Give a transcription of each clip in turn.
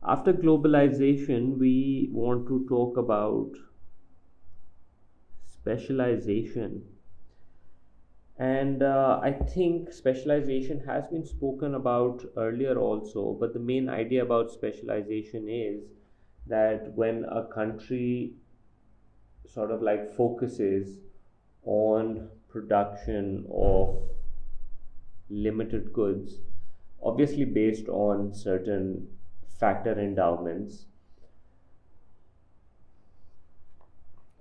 After globalization, we want to talk about specialization. And I think specialization has been spoken about earlier also, but the main idea about specialization is that when a country sort of like focuses on production of limited goods, obviously based on certain factor endowments.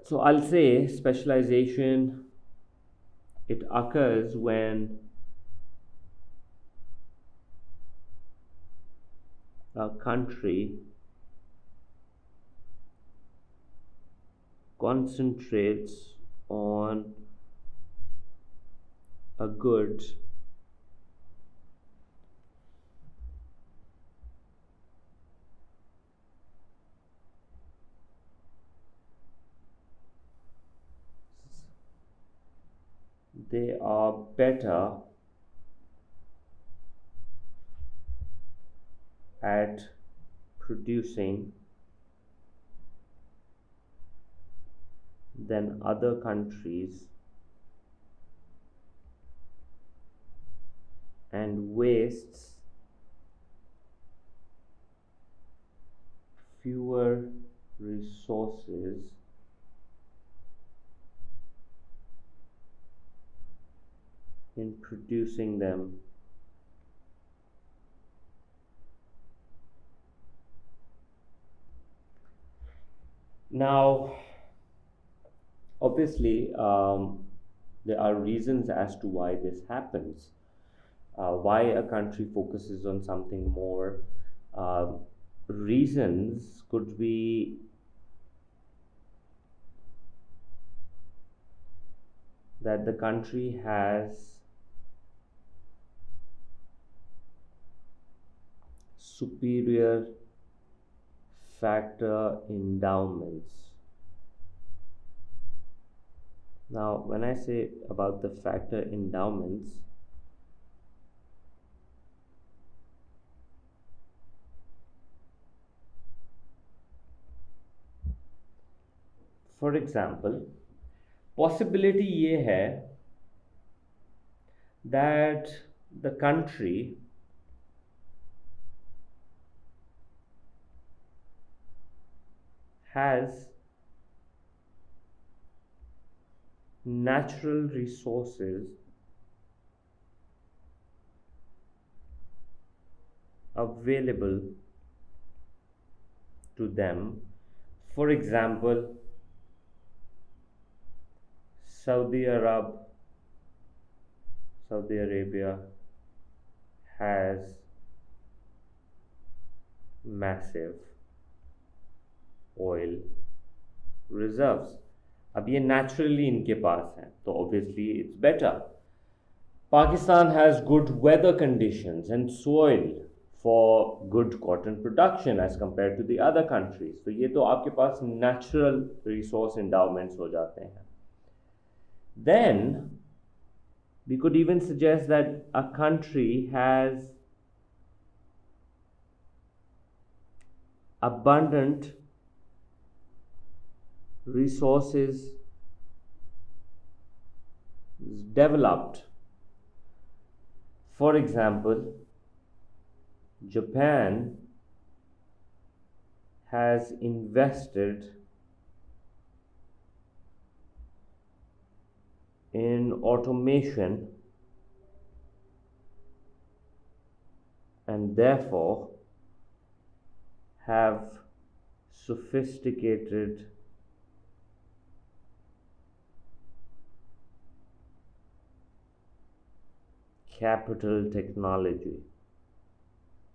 So I'll say specialization, it occurs when a country concentrates on a good they are better at producing than other countries and wastes fewer resources in producing them. Now, obviously, there are reasons as to why this happens. Why a country focuses on something more. Uh, Reasons could be that the country has superior factor endowments. Now, when I say about the factor endowments, for example, possibility ये है that the country has natural resources available to them. For example, Saudi Arab, Saudi Arabia has massive oil reserves. अब ये naturally इनके पास हैं तो obviously it's better. Pakistan has good weather conditions and soil for good cotton production as compared to the other countries. तो ये तो आपके पास natural resource endowments हो जाते हैं. Then we could even suggest that a country has abundant resources developed. For example, Japan has invested in automation and therefore have sophisticated capital technology.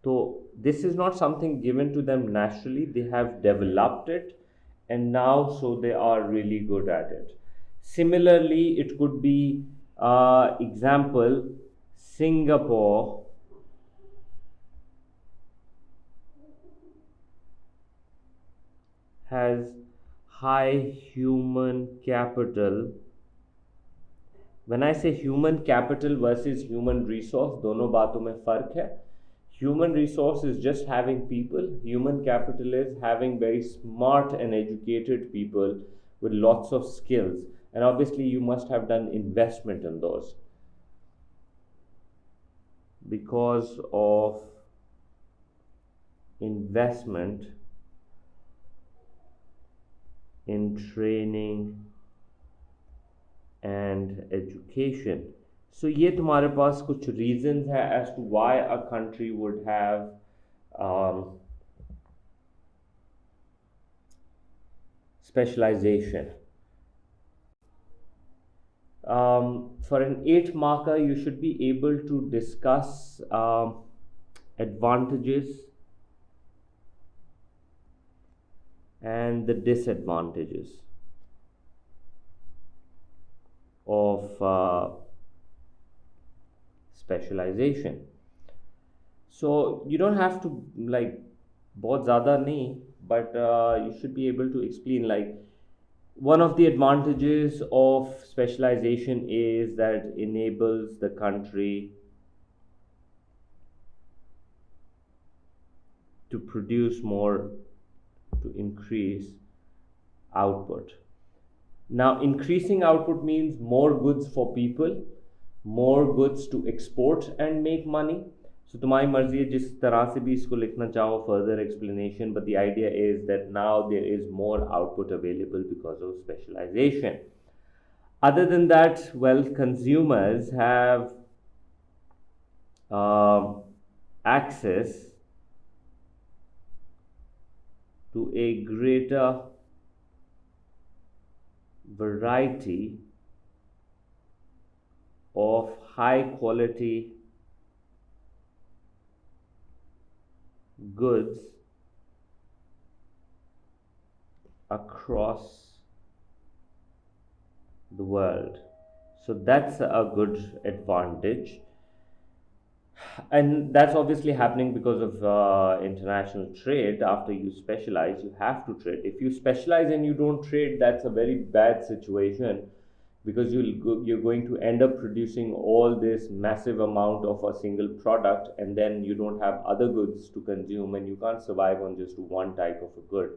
So this is not something given to them naturally, they have developed it and now so they are really good at it. Similarly, it could be example Singapore has high human capital. When I say human capital versus human resource, दोनों बातों में फर्क है. Human resource is just having people. Human capital is having very smart and educated people with lots of skills. And obviously, you must have done investment in those because of investment in training and education. So ये तुम्हारे पास कुछ reasons है as to why a country would have um, specialization. For an 8 marker, you should be able to discuss advantages and the disadvantages of specialization. So you don't have to like बहुत ज़्यादा नहीं, but you should be able to explain like one of the advantages of specialization is that enables the country to produce more, to increase output. Now, increasing output means more goods for people, more goods to export and make money. So तुम्हारी मर्जी है जिस तरह से भी इसको लिखना चाहो, further explanation, but the idea is that now there is more output available because of specialization. Other than that, well, consumers have access to a greater variety of high quality goods across the world. So that's a good advantage, and that's obviously happening because of international trade. After you specialize, you have to trade. If you specialize and you don't trade, that's a very bad situation, because you're going to end up producing all this massive amount of a single product, and then you don't have other goods to consume, and you can't survive on just one type of a good.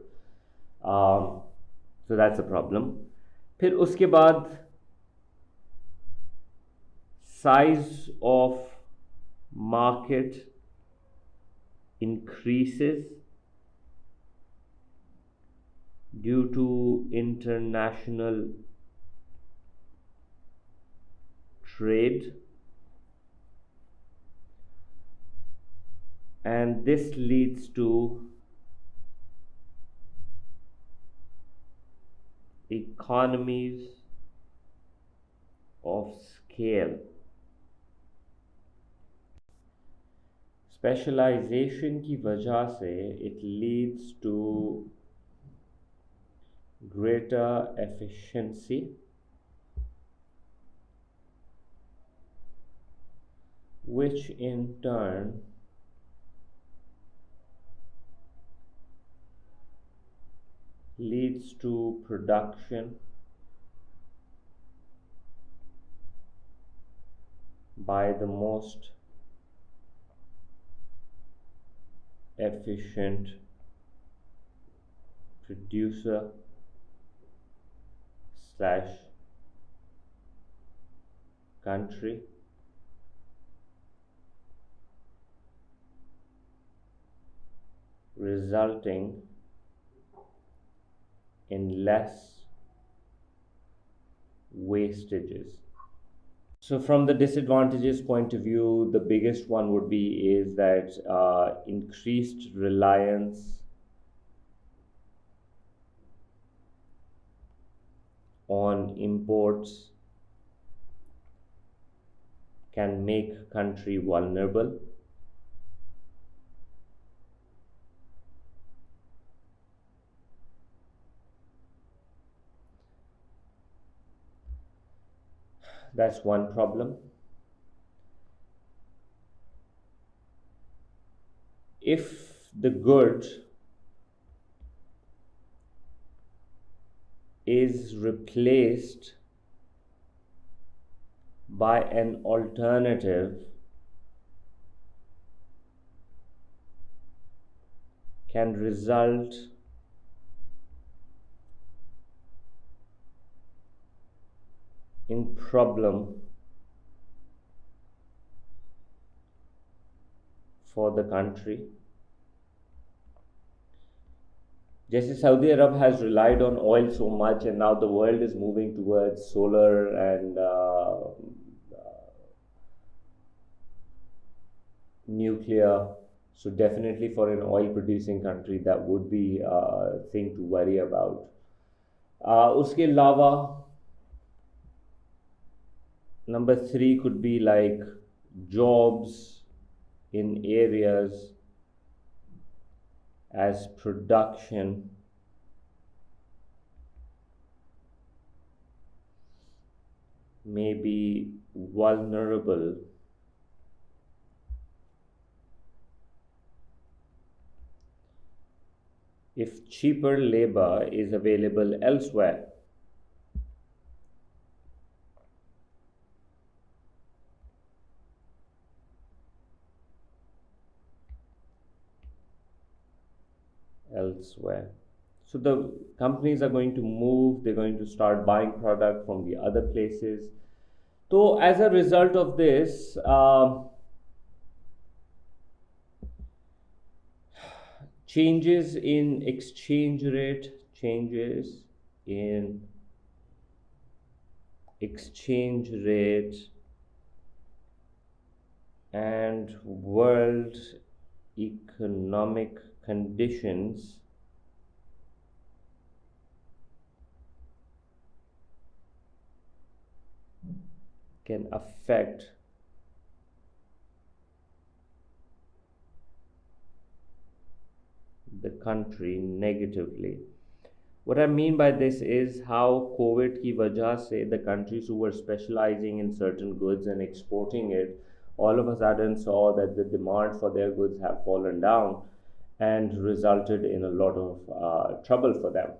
So that's a problem. फिर उसके बाद size of market increases due to international trade, and this leads to economies of scale. Specialization की वजह से it leads to greater efficiency, which in turn leads to production by the most efficient producer slash country, resulting in less wastages. So from the disadvantages point of view, the biggest one would be is that increased reliance on imports can make country vulnerable. That's one problem. If the good is replaced by an alternative can result in problem for the country. जैसे Saudi Arab has relied on oil so much, and now the world is moving towards solar and nuclear. So definitely for an oil producing country, that would be a thing to worry about. उसके अलावा number three could be like jobs in areas as production may be vulnerable if cheaper labor is available elsewhere. Elsewhere. So the companies are going to move, they're going to start buying product from the other places. So as a result of this, changes in exchange rate, changes in exchange rate and world economic conditions can affect the country negatively. What I mean by this is how COVID की वजह से the countries who were specializing in certain goods and exporting it all of a sudden saw that the demand for their goods have fallen down and resulted in a lot of trouble for them.